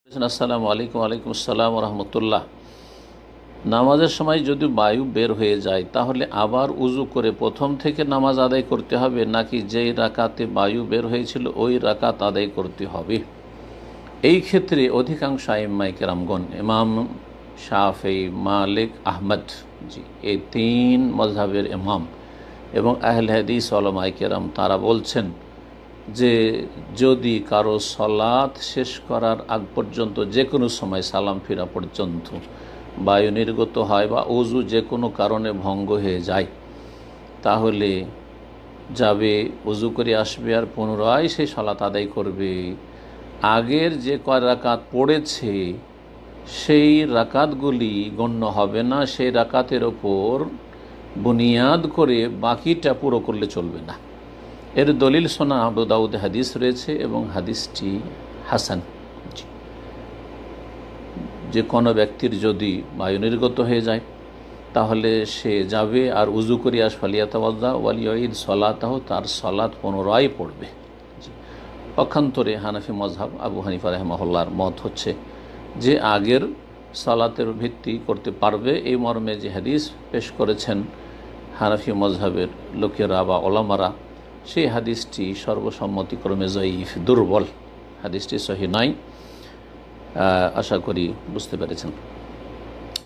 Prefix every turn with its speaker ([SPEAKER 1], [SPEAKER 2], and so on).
[SPEAKER 1] আসসালামু আলাইকুম। ওয়ালাইকুম আসসালাম রহমতুল্লাহ। নামাজের সময় যদি বায়ু বের হয়ে যায় তাহলে আবার উজু করে প্রথম থেকে নামাজ আদায় করতে হবে, নাকি যেই রাকাতে বায়ু বের হয়েছিল ওই রাকাত আদায় করতে হবে? এই ক্ষেত্রে অধিকাংশ আইম্মায়ে কেরামগণ, ইমাম শাফেঈ, মালিক, আহমদ, জি, এই তিন মযহাবের ইমাম এবং আহলে হাদিস উলামায়ে কেরাম তারা বলছেন যে যদি কারো সলাত শেষ করার আগ পর্যন্ত যে কোনো সময় সালাম ফিরা পর্যন্ত বায়ু নির্গত হয় বা ওযু যে কোনো কারণে ভঙ্গ হয়ে যায়, তাহলে যাবে, ওযু করে আসবে আর পুনরায় সেই সলাত আদায় করবে। আগের যে কয় রাকাত পড়েছে সেই রাকাতগুলি গণ্য হবে না, সেই রাকাতের ওপর বুনিয়াদ করে বাকিটা পুরো করলে চলবে না। এর দলিল সোনা আবু দাউদ হাদিস রয়েছে এবং হাদিসটি হাসান। যে কোনো ব্যক্তির যদি বায়ু নির্গত হয়ে যায় তাহলে সে যাবে আর উজু করিয়া ফালিয়াতাওয়াজ্জা ওয়ালিউঈদ সলাতাহু, তার সলাত পুনরায় পড়বে। পক্ষান্তরে হানাফি মযহাব আবু হানিফা রাহিমাহুল্লাহর মত হচ্ছে যে আগের সালাতের ভিত্তি করতে পারবে, এই মর্মে যে হাদিস পেশ করেছেন হানাফি মযহাবের লোকেরা বা ওলামারা, সেই হাদিসটি সর্বসম্মতিক্রমে যঈফ, দুর্বল, হাদিসটি সহিহ নয়। আশা করি বুঝতে পেরেছেন।